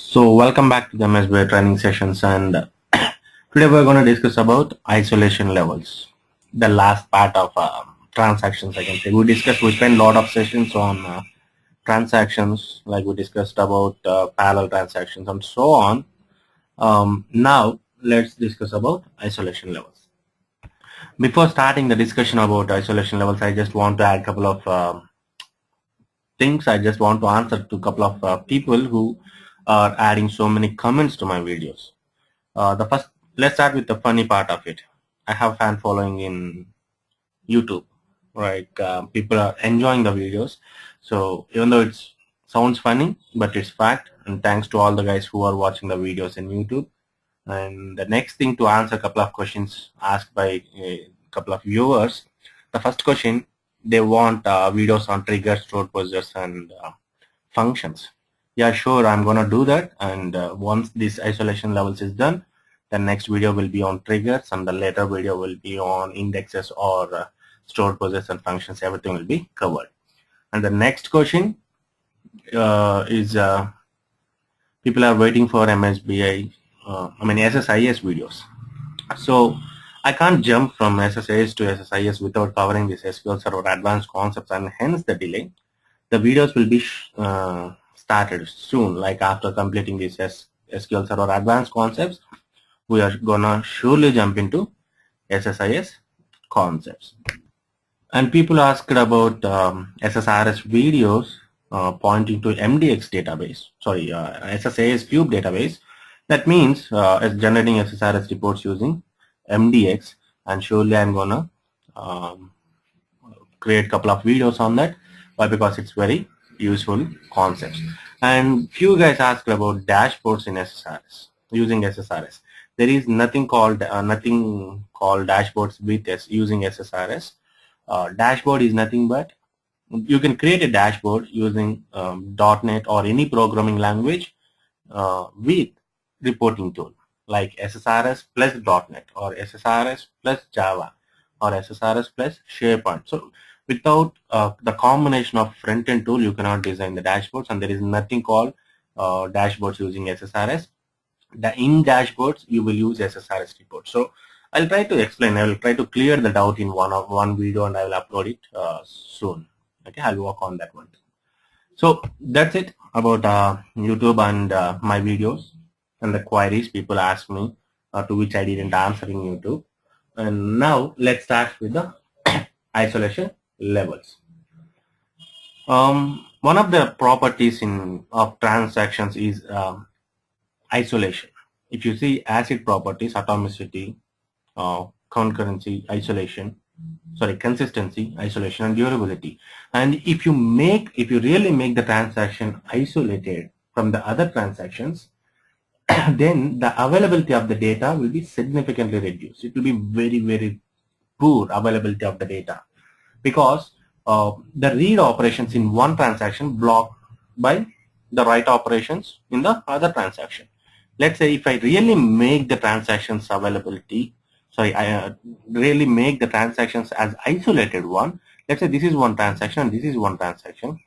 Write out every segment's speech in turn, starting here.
So welcome back to the MSBI training sessions, and today we're going to discuss about isolation levels, the last part of transactions. I can say we spent a lot of sessions on transactions, like we discussed about parallel transactions and so on. Now let's discuss about isolation levels. Before starting the discussion about isolation levels, I just want to add a couple of things. I just want to answer to a couple of people who are adding so many comments to my videos. Let's start with the funny part of it. I have fan following in YouTube, right? People are enjoying the videos. So even though it sounds funny, but it's fact. And thanks to all the guys who are watching the videos in YouTube. And the next thing, to answer a couple of questions asked by a couple of viewers. The first question, they want videos on triggers, stored procedures, and functions. Yeah, sure, I'm gonna do that. And once this isolation levels is done, the next video will be on triggers, and the later video will be on indexes or stored procedures and functions. Everything will be covered. And the next question is people are waiting for MSBI, SSIS videos. So I can't jump from SSIS to SSIS without covering this SQL Server advanced concepts, and hence the delay. The videos will be started soon, like after completing this SQL Server advanced concepts, we are gonna surely jump into SSIS concepts. And people asked about SSRS videos pointing to MDX database, SSIS cube database. That means it's generating SSRS reports using MDX, and surely I'm gonna create a couple of videos on that. Why? Because it's very useful concepts. And few guys asked about dashboards in SSRS, using SSRS. There is nothing called dashboards with using SSRS. Dashboard is nothing but you can create a dashboard using .NET or any programming language with reporting tool like SSRS plus .NET or SSRS plus Java or SSRS plus SharePoint. So without the combination of front-end tool, you cannot design the dashboards, and there is nothing called dashboards using SSRS. In dashboards, you will use SSRS reports. So I'll try to explain. I will try to clear the doubt in one video, and I will upload it soon. Okay, I'll work on that one. So that's it about YouTube and my videos and the queries people ask me, to which I didn't answer in YouTube. And now let's start with the isolation levels. One of the properties of transactions is isolation. If you see ACID properties, atomicity, concurrency, consistency, isolation, and durability. And if you really make the transaction isolated from the other transactions, then the availability of the data will be significantly reduced. It will be very, very poor availability of the data, because the read operations in one transaction blocked by the write operations in the other transaction. Let's say if I really make the transactions really make the transactions as isolated one. Let's say this is one transaction and this is one transaction,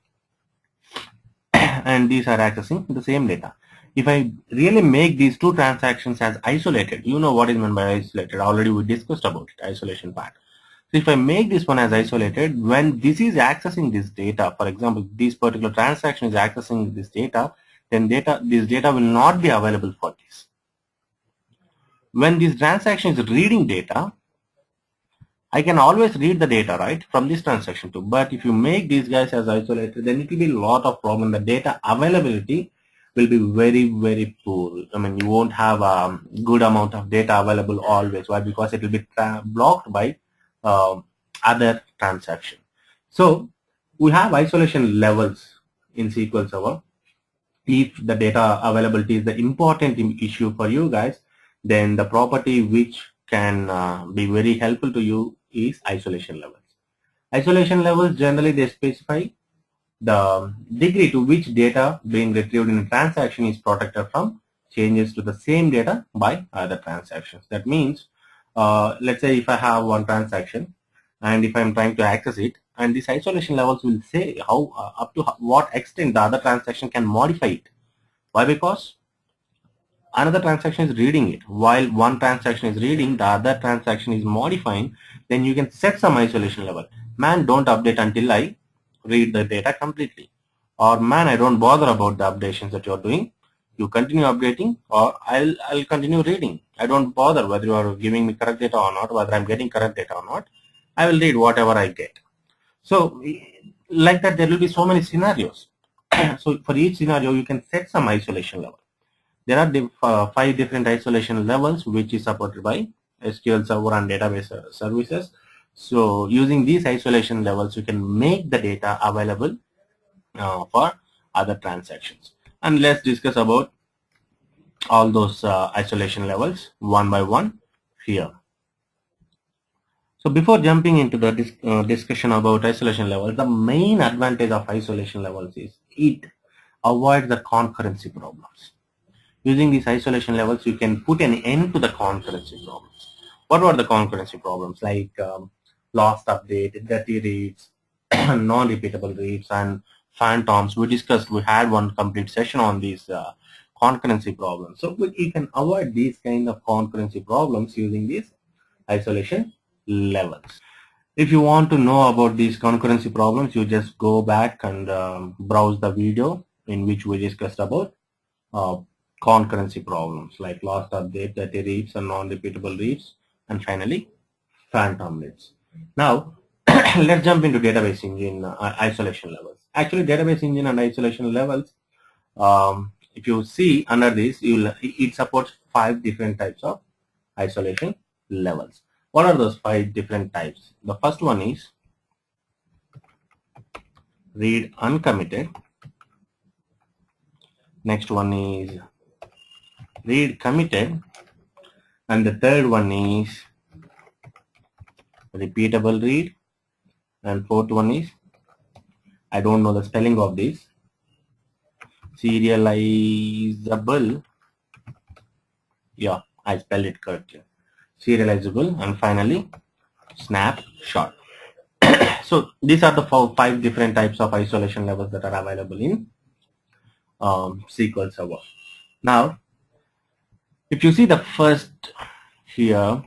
and these are accessing the same data. If I really make these two transactions as isolated, you know what is meant by isolated. Already we discussed about it, isolation part. So if I make this one as isolated, when this is accessing this data, for example, this particular transaction is accessing this data, then this data will not be available for this. When this transaction is reading data, I can always read the data, right, from this transaction too. But if you make these guys as isolated, then it will be a lot of problem. The data availability will be very, very poor. I mean, you won't have a good amount of data available always. Why? Because it will be blocked by other transaction. So we have isolation levels in SQL Server. If the data availability is the important issue for you guys, then the property which can be very helpful to you is isolation levels. Isolation levels, generally they specify the degree to which data being retrieved in a transaction is protected from changes to the same data by other transactions. That means, let's say if I have one transaction and if I'm trying to access it, and these isolation levels will say how up to what extent the other transaction can modify it. Why? Because another transaction is reading it. While one transaction is reading, the other transaction is modifying, then you can set some isolation level. Man, don't update until I read the data completely. Or man, I don't bother about the updations that you're doing. You continue updating, or I'll continue reading. I don't bother whether you are giving me correct data or not, whether I'm getting correct data or not. I will read whatever I get. So like that, there will be so many scenarios. So for each scenario, you can set some isolation level. There are 5 different isolation levels which is supported by SQL Server and database services. So using these isolation levels, you can make the data available for other transactions. And let's discuss about all those isolation levels one by one here. So before jumping into the discussion about isolation levels, the main advantage of isolation levels is it avoids the concurrency problems. Using these isolation levels, you can put an end to the concurrency problems. What were the concurrency problems? Like lost update, dirty reads, non-repeatable reads, and phantoms. We had one complete session on these concurrency problems. So you can avoid these kind of concurrency problems using these isolation levels. If you want to know about these concurrency problems, you just go back and browse the video in which we discussed about concurrency problems like lost update, dirty reads, and non-repeatable reads, and finally phantom reads. Now let's jump into database engine isolation levels. Actually, database engine and isolation levels, if you see under this, it supports 5 different types of isolation levels. What are those 5 different types? The first one is read uncommitted. Next one is read committed, and the third one is repeatable read, and fourth one is, I don't know the spelling of this, serializable. Yeah, I spelled it correctly. Serializable, and finally snapshot. So these are the 5 different types of isolation levels that are available in SQL Server. Now, if you see the first here,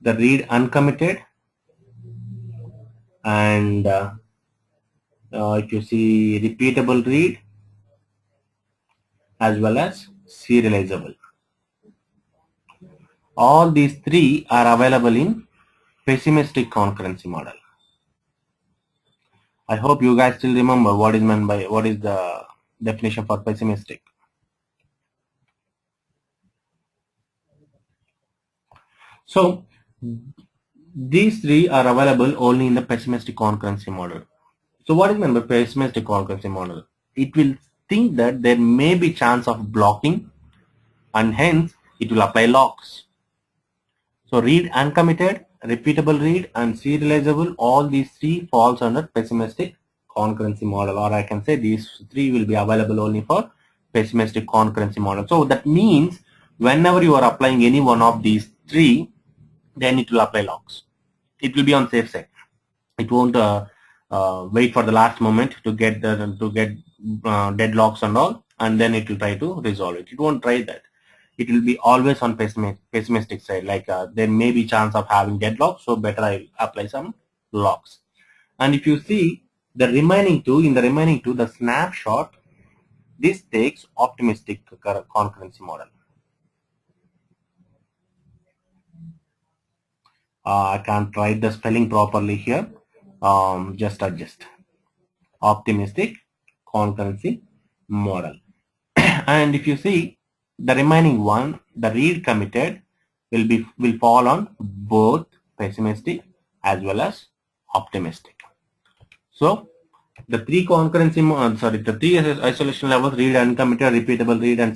the read uncommitted, and if you see repeatable read as well as serializable, all these 3 are available in pessimistic concurrency model. I hope you guys still remember what is the definition for pessimistic. So these 3 are available only in the pessimistic concurrency model. So what is meant by pessimistic concurrency model? It will think that there may be chance of blocking, and hence it will apply locks. So read uncommitted, repeatable read, and serializable, all these 3 falls under pessimistic concurrency model, or I can say these 3 will be available only for pessimistic concurrency model. So that means whenever you are applying any one of these 3, then it will apply locks. It will be on safe side. It won't wait for the last moment to get deadlocks and all, and then it will try to resolve it. It won't try that. It will be always on pessimistic side, like there may be chance of having deadlocks, so better I apply some locks. And if you see the remaining 2, the snapshot, this takes optimistic concurrency model. I can't write the spelling properly here. Just adjust. Optimistic concurrency model. And if you see the remaining one, the read committed, will fall on both pessimistic as well as optimistic. So the 3 the 3 isolation levels, read uncommitted, repeatable read, and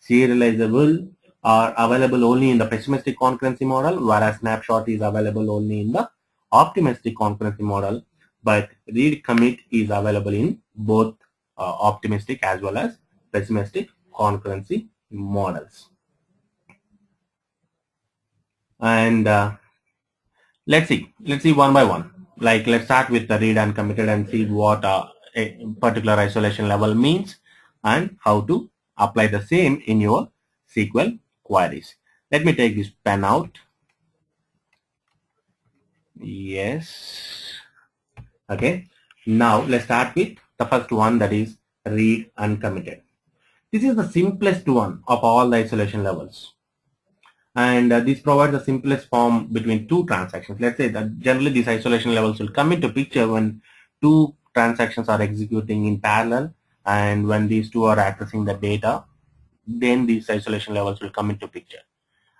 serializable, are available only in the pessimistic concurrency model, whereas snapshot is available only in the optimistic concurrency model, but read commit is available in both optimistic as well as pessimistic concurrency models. And let's see one by one. Like, let's start with the read uncommitted and see what a particular isolation level means and how to apply the same in your SQL queries. Let me take this pen out. Yes. Okay. Now let's start with the first one, that is read uncommitted. This is the simplest one of all the isolation levels. And this provides the simplest form between two transactions. Let's say that generally these isolation levels will come into picture when two transactions are executing in parallel, and when these two are accessing the data, then these isolation levels will come into picture.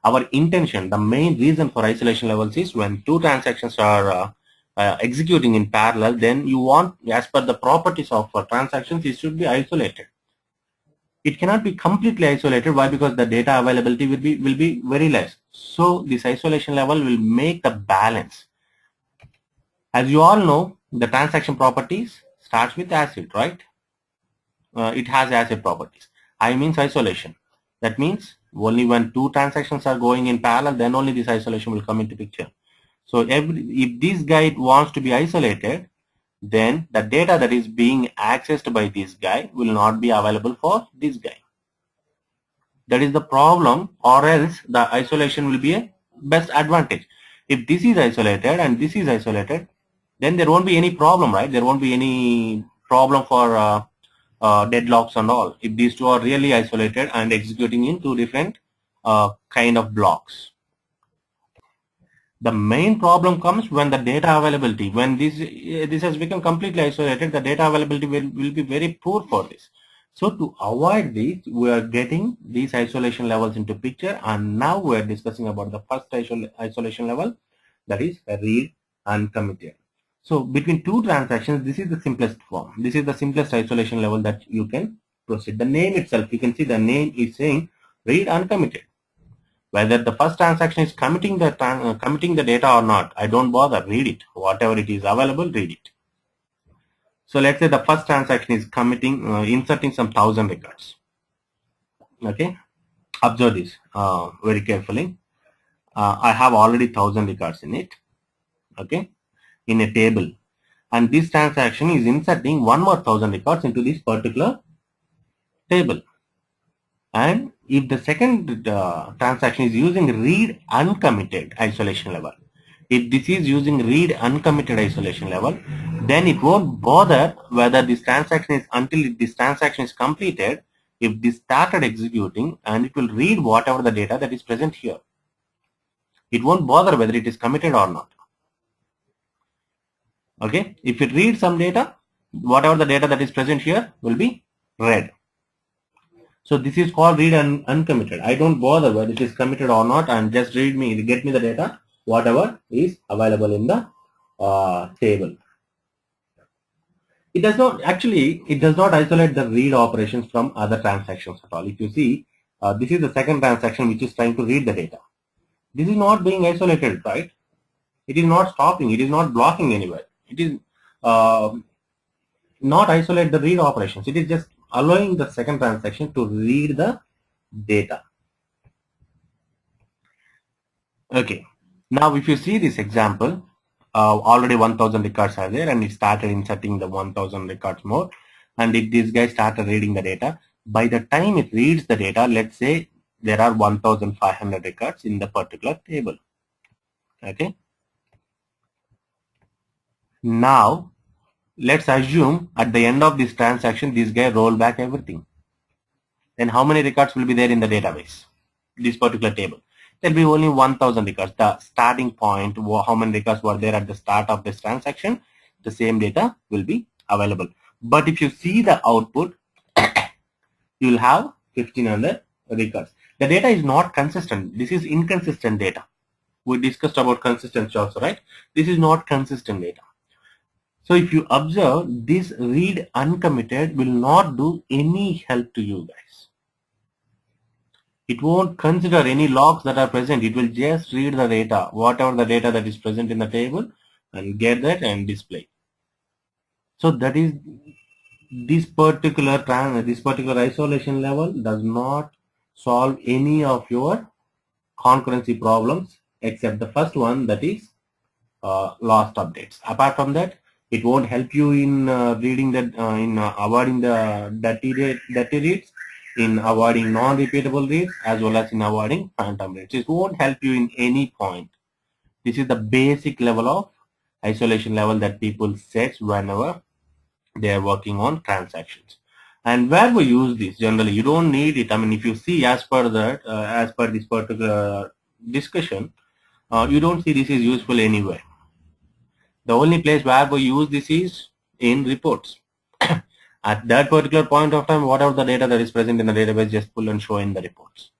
Our intention, the main reason for isolation levels is when two transactions are executing in parallel, then you want, as per the properties of transactions, it should be isolated. It cannot be completely isolated. Why? Because the data availability will be very less. So this isolation level will make the balance. As you all know, the transaction properties starts with ACID, right? It has ACID properties. I means isolation. That means only when two transactions are going in parallel, then only this isolation will come into picture. So if this guy wants to be isolated, then the data that is being accessed by this guy will not be available for this guy. That is the problem, or else the isolation will be a best advantage. If this is isolated and this is isolated, then there won't be any problem, right? There won't be any problem for deadlocks and all, if these two are really isolated and executing in two different kind of blocks. The main problem comes when the data availability, when this has become completely isolated, the data availability will be very poor for this. So to avoid this, we are getting these isolation levels into picture, and now we are discussing about the first isolation level, that is read uncommitted. So between two transactions, this is the simplest form. This is the simplest isolation level that you can proceed. The name itself, you can see the name is saying read uncommitted. Whether the first transaction is committing the data or not, I don't bother. Read it. Whatever it is available, read it. So let's say the first transaction is committing, inserting some 1,000 records. Okay, observe this very carefully. I have already 1,000 records in it. Okay, in a table, and this transaction is inserting one more 1,000 records into this particular table. And if the second transaction is using read uncommitted isolation level, if this is using read uncommitted isolation level, then it won't bother whether this transaction is, until this transaction is completed. If this started executing, and it will read whatever the data that is present here, it won't bother whether it is committed or not. Okay, if it reads some data, whatever the data that is present here will be read. So this is called read uncommitted. I don't bother whether it is committed or not, and just get me the data, whatever is available in the table. It does not isolate the read operations from other transactions at all. If you see, this is the second transaction which is trying to read the data. This is not being isolated, right? It is not stopping. It is not blocking anywhere. It is not isolate the read operations. It is just allowing the second transaction to read the data. Okay. Now, if you see this example, already 1,000 records are there, and it started inserting the 1,000 records more. And if this guy started reading the data, by the time it reads the data, let's say there are 1,500 records in the particular table. Okay. Now, let's assume at the end of this transaction, this guy roll back everything. Then how many records will be there in the database? This particular table. There will be only 1,000 records. The starting point, how many records were there at the start of this transaction, the same data will be available. But if you see the output, you will have 1,500 records. The data is not consistent. This is inconsistent data. We discussed about consistency also, right? This is not consistent data. So if you observe, this read uncommitted will not do any help to you guys. It won't consider any logs that are present. It will just read the data, whatever the data that is present in the table, and get that and display. So that is this particular isolation level does not solve any of your concurrency problems except the first one, that is lost updates. Apart from that, it won't help you in reading that, in avoiding the dirty reads. in avoiding non-repeatable reads as well as in avoiding phantom reads. It won't help you in any point. This is the basic level of isolation level that people set whenever they are working on transactions. And where we use this, generally you don't need it. I mean, if you see as per that, as per this particular discussion, you don't see this is useful anywhere. The only place where we use this is in reports. At that particular point of time, whatever the data that is present in the database, just pull and show in the reports.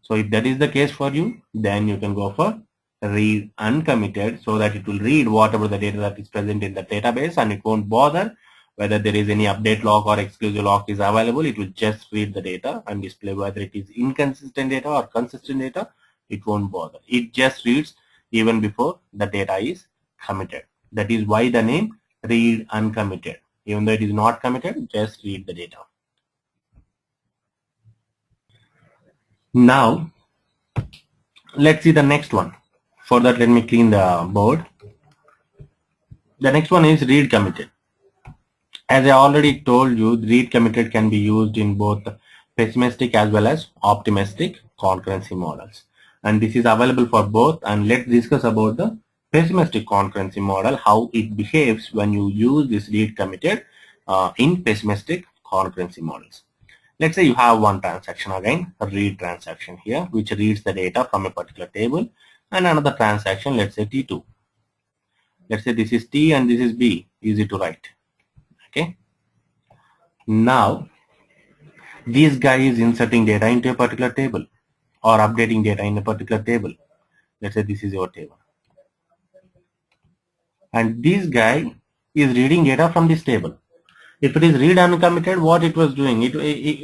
So if that is the case for you, then you can go for read uncommitted, so that it will read whatever the data that is present in the database, and it won't bother whether there is any update log or exclusive log is available. It will just read the data and display whether it is inconsistent data or consistent data. It won't bother. It just reads even before the data is committed. That is why the name read uncommitted. Even though it is not committed, just read the data. Now, let's see the next one. For that, let me clean the board. The next one is read committed. As I already told you, read committed can be used in both pessimistic as well as optimistic concurrency models. And this is available for both. And let's discuss about the pessimistic concurrency model, how it behaves when you use this read committed in pessimistic concurrency models. Let's say you have one transaction, again a read transaction here, which reads the data from a particular table, and another transaction, let's say T2. Let's say this is T and this is B, easy to write. Okay. Now, this guy is inserting data into a particular table or updating data in a particular table. Let's say this is your table. And this guy is reading data from this table. If it is read uncommitted, what it was doing,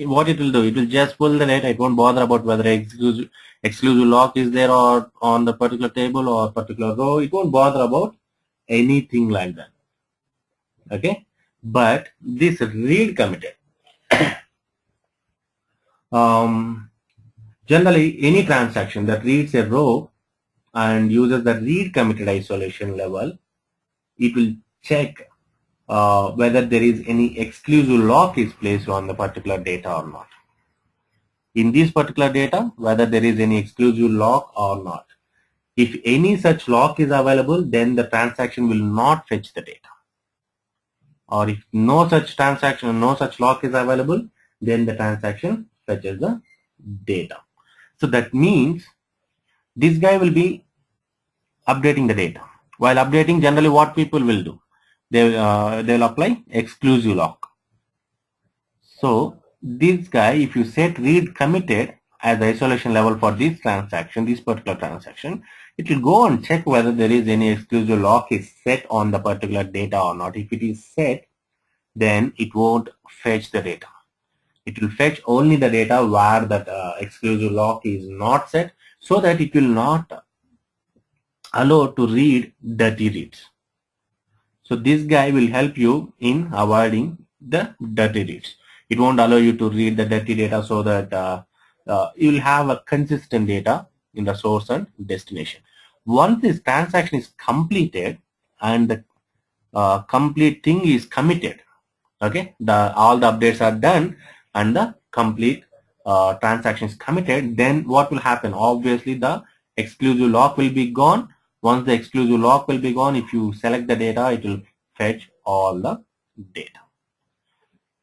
what it will do, it will just pull the data. It won't bother about whether exclusive lock is there or on the particular table or particular row. It won't bother about anything like that. Okay. But this read committed, generally any transaction that reads a row and uses the read committed isolation level, it will check whether there is any exclusive lock is placed on the particular data or not. In this particular data, whether there is any exclusive lock or not. If any such lock is available, then the transaction will not fetch the data. Or if no such transaction, no such lock is available, then the transaction fetches the data. So that means this guy will be updating the data. While updating, generally what people will do, they'll apply exclusive lock. So this guy, if you set read committed as the isolation level for this transaction, this particular transaction, it will go and check whether there is any exclusive lock is set on the particular data or not. If it is set, then it won't fetch the data. It will fetch only the data where that exclusive lock is not set, so that it will not allow to read dirty reads. So this guy will help you in avoiding the dirty reads. It won't allow you to read the dirty data, so that you will have a consistent data in the source and destination. Once this transaction is completed and the complete thing is committed, okay, all the updates are done and the complete transaction is committed, then what will happen? Obviously, the exclusive lock will be gone. Once the exclusive lock will be gone, if you select the data, it will fetch all the data.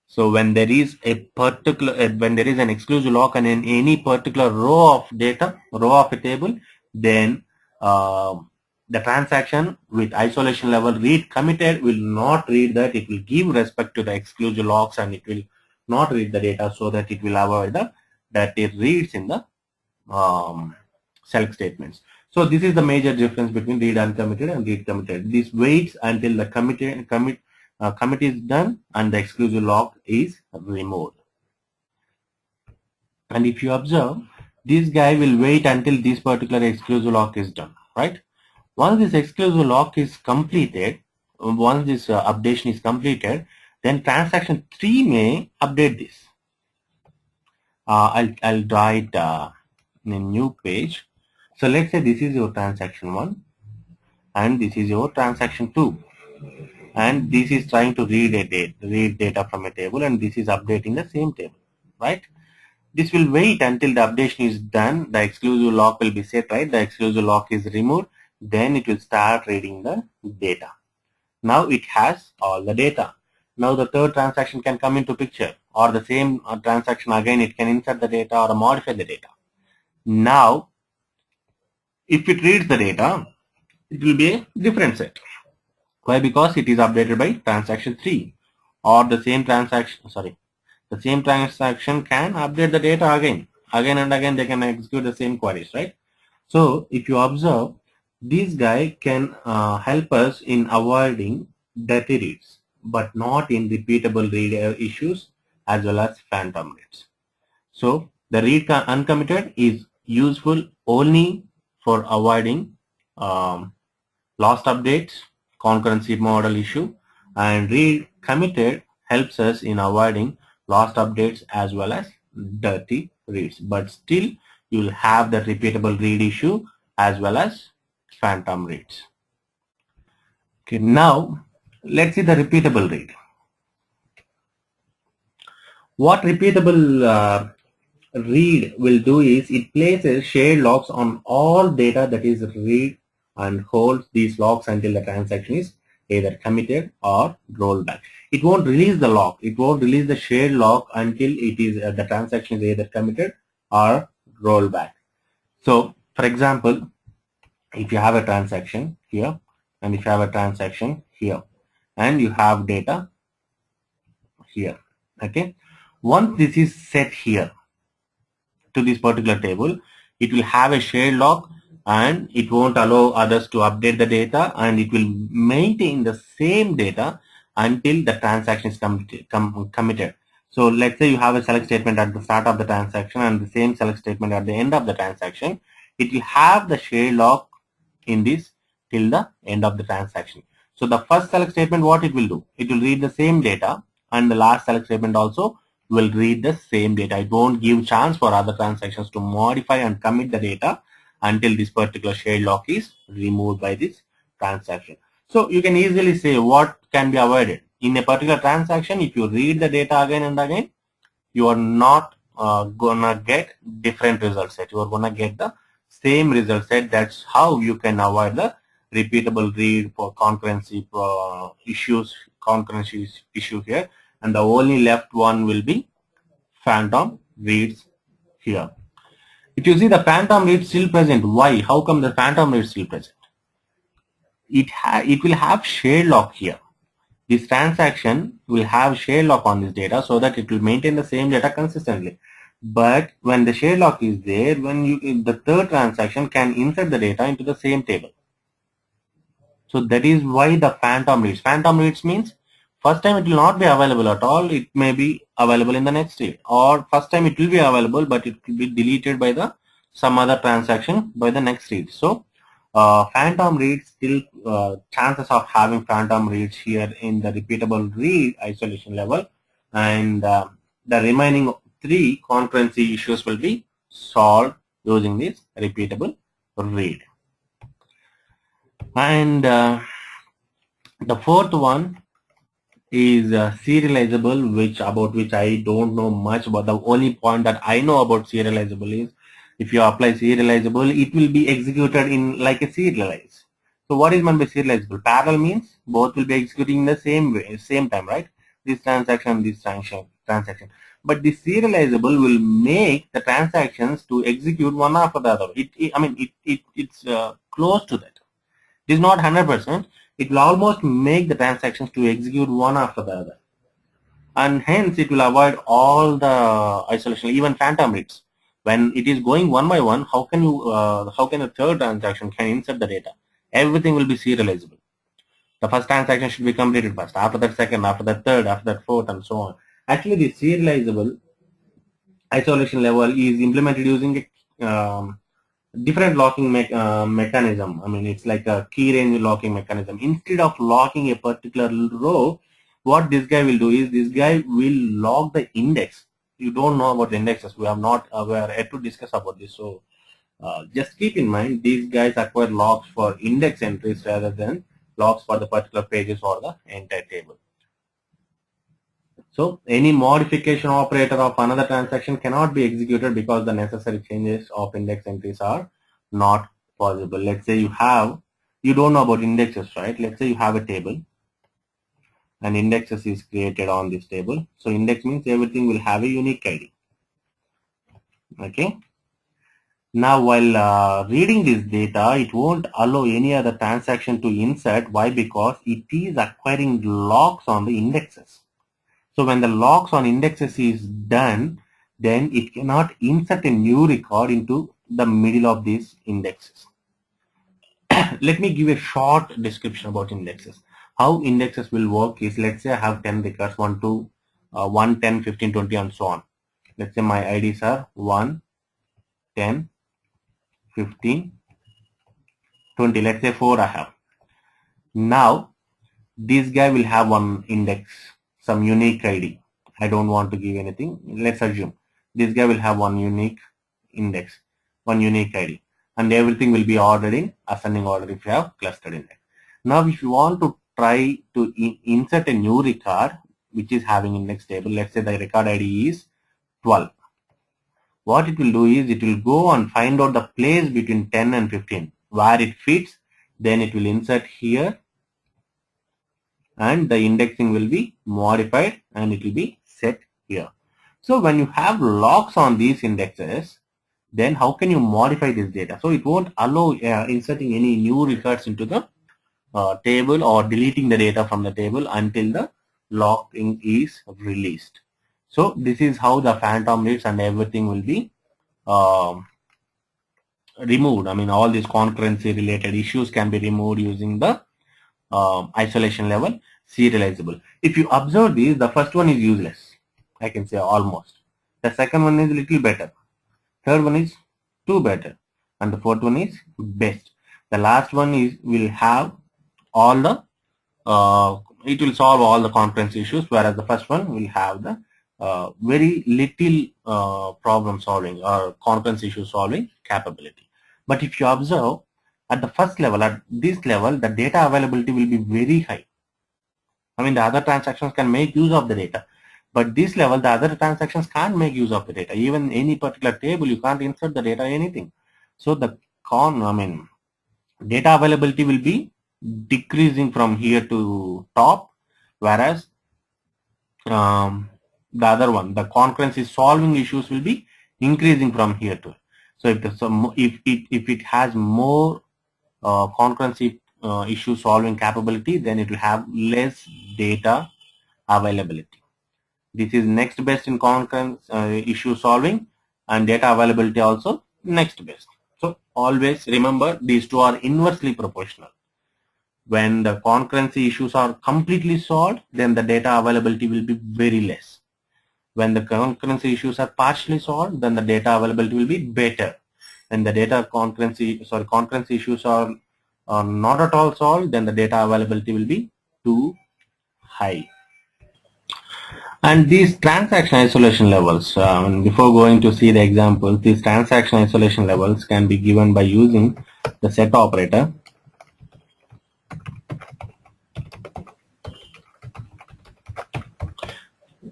So when there is a particular, when there is an exclusive lock and in any particular row of data, row of a table, then the transaction with isolation level read committed will not read that. It will give respect to the exclusive locks and it will not read the data, so that it will avoid the dirty reads in the select statements. So this is the major difference between read uncommitted and read committed. This waits until the commit is done and the exclusive lock is removed. And if you observe, this guy will wait until this particular exclusive lock is done, right? Once this exclusive lock is completed, once this updation is completed, then transaction 3 may update this. I'll draw it in a new page. So let's say this is your transaction 1 and this is your transaction 2, and this is trying to read data from a table, and this is updating the same table, right? This will wait until the updation is done. The exclusive lock will be set, right? The exclusive lock is removed. Then it will start reading the data. Now it has all the data. Now the third transaction can come into picture, or the same transaction again, it can insert the data or modify the data. Now, if it reads the data, it will be a different set. Why? Because it is updated by transaction 3, or the same transaction, the same transaction can update the data again and again. They can execute the same queries, right? So if you observe, this guy can help us in avoiding dirty reads, but not in repeatable read issues as well as phantom reads. So the read uncommitted is useful only for avoiding lost updates, concurrency model issue, and read committed helps us in avoiding lost updates as well as dirty reads. But still, you will have the repeatable read issue as well as phantom reads. Okay, now let's see the repeatable read. What repeatable read will do is it places shared locks on all data that is read and holds these locks until the transaction is either committed or rolled back. It won't release the lock. It won't release the shared lock until it is the transaction is either committed or rolled back. So, for example, if you have a transaction here and if you have a transaction here and you have data here, okay. Once this is set here to this particular table, it will have a shared lock and it won't allow others to update the data, and it will maintain the same data until the transaction is committed. So let's say you have a select statement at the start of the transaction and the same select statement at the end of the transaction. It will have the shared lock in this till the end of the transaction. So the first select statement, what it will do? It will read the same data, and the last select statement also will read the same data. It won't give chance for other transactions to modify and commit the data until this particular shared lock is removed by this transaction. So you can easily say what can be avoided. In a particular transaction, if you read the data again and again, you are not gonna get different result set. You are gonna get the same result set. That's how you can avoid the repeatable read for concurrency issue here. And the only left one will be phantom reads here. If you see the phantom read still present, why? How come the phantom read still present? It will have shared lock here. This transaction will have shared lock on this data so that it will maintain the same data consistently. But when the shared lock is there, the third transaction can insert the data into the same table. So that is why the phantom reads. Phantom reads means first time it will not be available at all. It may be available in the next read, or first time it will be available but it will be deleted by some other transaction by the next read. So phantom reads still chances of having phantom reads here in the repeatable read isolation level, and the remaining 3 concurrency issues will be solved using this repeatable read. And the fourth one is serializable, about which I don't know much. But the only point that I know about serializable is if you apply serializable, it will be executed in like a serialize. So what is meant by serializable? Parallel means both will be executing in the same way, same time, right? This transaction, this transaction. But the serializable will make the transactions to execute one after the other. It's close to that. It is not 100%. It will almost make the transactions to execute one after the other, and hence it will avoid all the isolation, even phantom reads. When it is going one by one, how can a third transaction can insert the data? Everything will be serializable. The first transaction should be completed first, after that second, after that third, after that fourth, and so on. Actually, the serializable isolation level is implemented using a different locking mechanism. I mean, it's like a key range locking mechanism. Instead of locking a particular row, what this guy will do is this guy will lock the index. You don't know about the indexes. We are yet to discuss about this. So just keep in mind, these guys acquire locks for index entries rather than locks for the particular pages or the entire table. So any modification operator of another transaction cannot be executed because the necessary changes of index entries are not possible. Let's say you don't know about indexes, right? Let's say you have a table and indexes is created on this table. So index means everything will have a unique ID. Okay. Now while reading this data, it won't allow any other transaction to insert. Why? Because it is acquiring locks on the indexes. So when the locks on indexes is done, then it cannot insert a new record into the middle of these indexes. Let me give a short description about indexes. How indexes will work is, let's say I have 10 records, 1 to 1, 10, 15, 20 and so on. Let's say my IDs are 1, 10, 15, 20. Let's say 4 I have. Now this guy will have one index, some unique ID. I don't want to give anything. Let's assume this guy will have one unique index, one unique ID, and everything will be ordered in ascending order if you have clustered index. Now if you want to try to insert a new record which is having index table, let's say the record ID is 12. What it will do is it will go and find out the place between 10 and 15 where it fits, then it will insert here and the indexing will be modified and it will be set here. So when you have locks on these indexes, then how can you modify this data? So it won't allow inserting any new records into the table or deleting the data from the table until the locking is released. So this is how the phantom reads and everything will be removed. I mean, all these concurrency related issues can be removed using the isolation level serializable. If you observe these, the first one is useless. I can say almost. The second one is little better. Third one is too better. And the fourth one is best. The last one is will have all the it will solve all the concurrency issues, whereas the first one will have the very little problem solving or concurrency issue solving capability. But if you observe at the first level, at this level, the data availability will be very high. I mean, the other transactions can make use of the data, but this level, the other transactions can't make use of the data. Even any particular table, you can't insert the data, anything. So the data availability will be decreasing from here to top, whereas the other one, the concurrency solving issues will be increasing from here to. So if it has more concurrency issue solving capability, then it will have less data availability. This is next best in concurrency issue solving, and data availability also next best. So always remember these two are inversely proportional. When the concurrency issues are completely solved, then the data availability will be very less. When the concurrency issues are partially solved, then the data availability will be better. When the concurrency issues are not at all solved, then the data availability will be too high. And these transaction isolation levels, before going to see the examples, these transaction isolation levels can be given by using the set operator.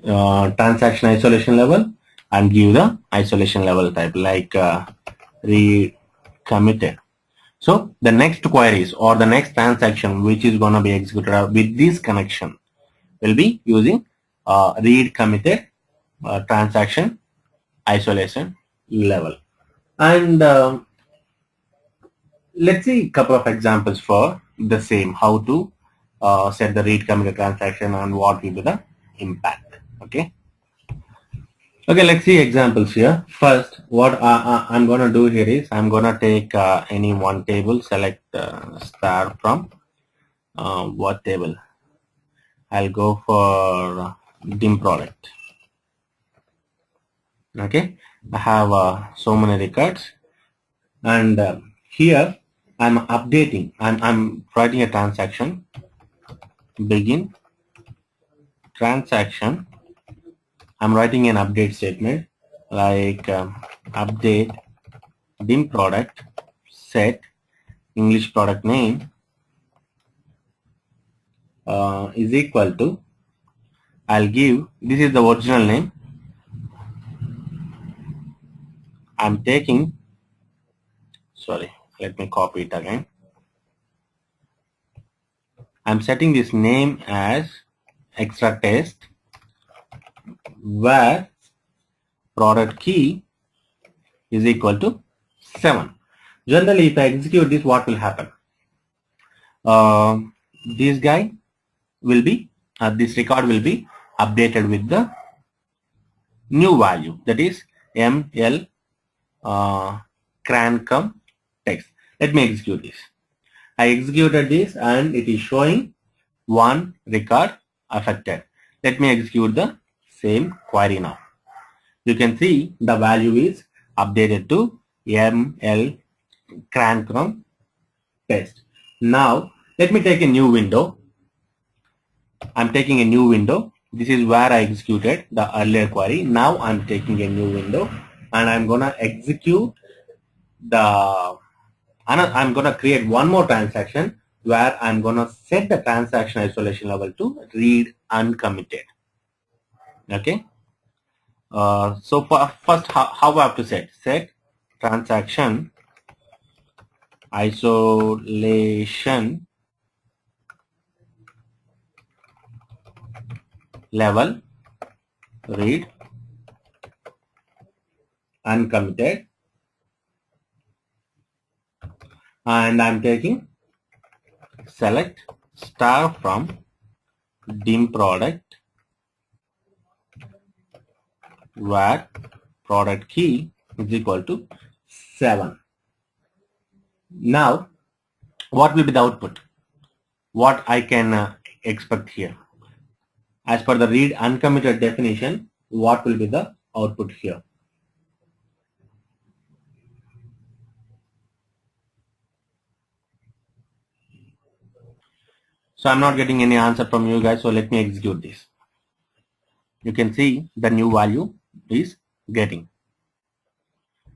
Transaction isolation level and give the isolation level type like read committed. So the next queries or the next transaction which is going to be executed with this connection will be using read committed transaction isolation level. And let's see a couple of examples for the same, how to set the read committed transaction and what will be the impact. Okay. Okay, let's see examples here. First, what I'm going to do here is I'm going to take any one table, select star from what table. I'll go for dim product. Okay, I have so many records, and here I'm updating. I'm writing a transaction. Begin transaction. I'm writing an update statement like update dim product set English product name is equal to I'll give, this is the original name. I'm taking, sorry, let me copy it again. I'm setting this name as extra test, where product key is equal to 7. Generally, if I execute this, what will happen? This guy will be, this record will be updated with the new value, that is ML Crancum text. Let me execute this. I executed this and it is showing one record affected. Let me execute the same query now. You can see the value is updated to ML Crancum text. Now let me take a new window. I'm taking a new window. This is where I executed the earlier query. Now I'm taking a new window and I'm gonna execute the, I'm gonna create one more transaction where I'm gonna set the transaction isolation level to read uncommitted. Okay. So for first, how I have to set transaction isolation level read uncommitted, and I'm taking select star from dim product where product key is equal to 7. Now what will be the output? What I can expect here? As per the read uncommitted definition, what will be the output here? So I'm not getting any answer from you guys, so let me execute this. You can see the new value is getting.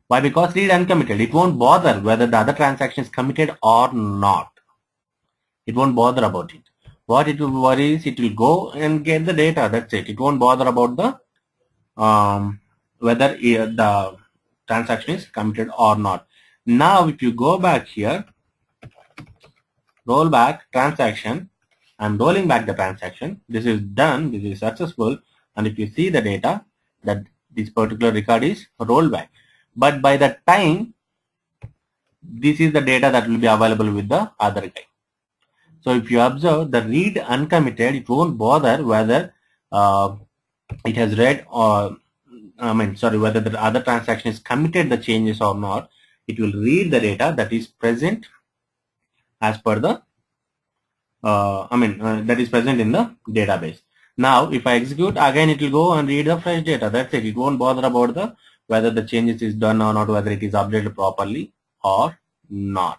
Why? Because read uncommitted. It won't bother whether the other transaction is committed or not. It won't bother about it. What it will worry is it will go and get the data. That's it. It won't bother about the whether the transaction is committed or not. Now if you go back here, roll back transaction, I'm rolling back the transaction. This is done. This is successful. And if you see the data, that this particular record is rolled back. But by the time, this is the data that will be available with the other guy. So if you observe the read uncommitted, it won't bother whether it has read or whether the other transaction is committed the changes or not. It will read the data that is present as per the that is present in the database. Now if I execute again, it will go and read the fresh data. That's it. It won't bother about the whether the changes is done or not, whether it is updated properly or not.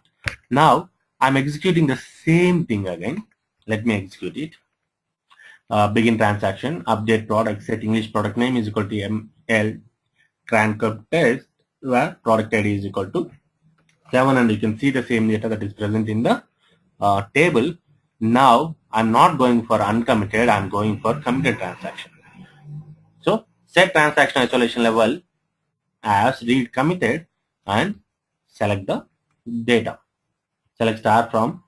Now I'm executing the same thing again. Let me execute it. Begin transaction, update product, set English product name is equal to ML Crancum test, where product ID is equal to 7, and you can see the same data that is present in the table. Now I'm not going for uncommitted, I'm going for committed transaction. So set transaction isolation level as read committed and select the data. Select star from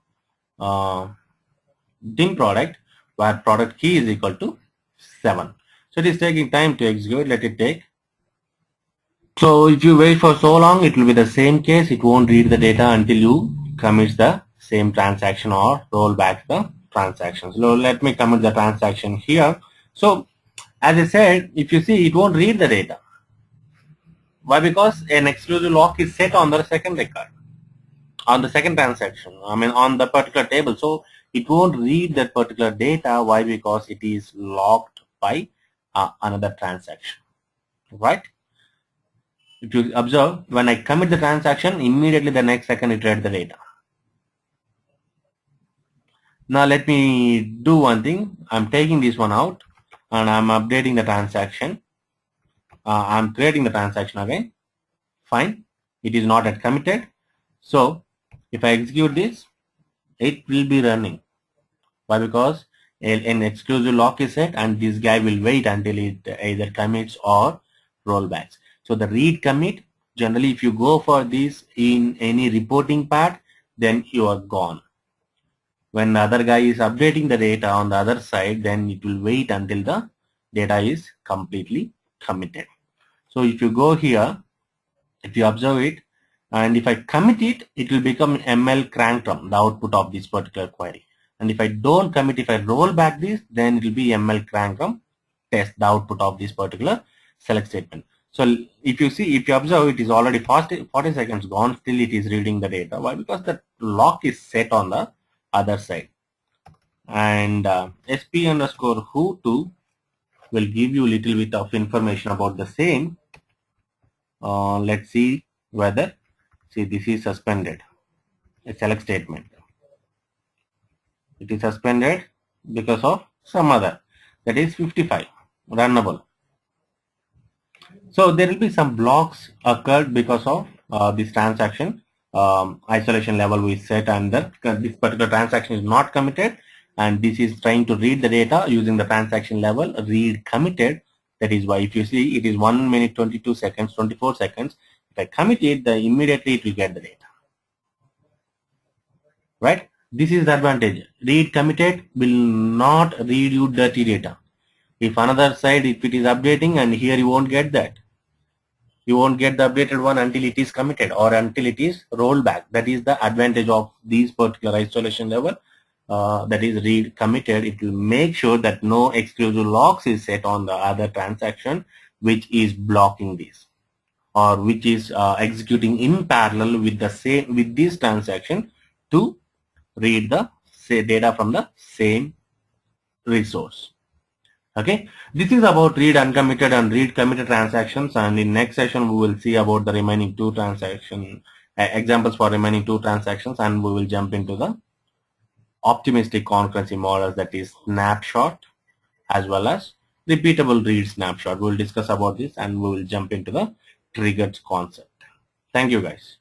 dim product where product key is equal to 7. So it is taking time to execute. Let it take. So if you wait for so long, it will be the same case. It won't read the data until you commit the same transaction or roll back the transactions. So let me commit the transaction here. So as I said, if you see, it won't read the data. Why? Because an exclusive lock is set on the second record, on the second transaction, on the particular table. So it won't read that particular data. Why? Because it is locked by another transaction, right? If you observe, when I commit the transaction, immediately the next second it read the data. Now let me do one thing. I'm taking this one out and I'm updating the transaction. I'm creating the transaction again. Fine. It is not yet committed. So if I execute this, it will be running. Why? Because an exclusive lock is set, and this guy will wait until it either commits or rollbacks. So the read commit, generally if you go for this in any reporting part, then you are gone. When the other guy is updating the data on the other side, then it will wait until the data is completely committed. So if you go here, if you observe it, and if I commit it, it will become ML cranktrum, the output of this particular query. And if I don't commit, if I roll back this, then it will be ML cranktrum test, the output of this particular select statement. So if you see, if you observe, it is already 40 seconds gone, still it is reading the data. Why? Because the lock is set on the other side. And sp_who2 will give you a little bit of information about the same. Let's see whether, see, this is suspended, a select statement. It is suspended because of some other, that is 55, runnable. So there will be some blocks occurred because of this transaction. Isolation level we set, and that this particular transaction is not committed, and this is trying to read the data using the transaction level read committed. That is why if you see, it is 1 minute 22 seconds, 24 seconds. If I commit it, then immediately it will get the data. Right? This is the advantage. Read committed will not read you dirty data. If another side, if it is updating, and here you won't get that. You won't get the updated one until it is committed or until it is rolled back. That is the advantage of these particular isolation level. That is read committed. It will make sure that no exclusive locks is set on the other transaction which is blocking this, or which is executing in parallel with the same, with this transaction to read the data from the same resource. Okay, this is about read uncommitted and read committed transactions, and in next session we will see about the remaining two transaction examples for remaining two transactions, and we will jump into the optimistic concurrency models, that is snapshot as well as repeatable read snapshot. We will discuss about this, and we will jump into the triggered concept. Thank you guys.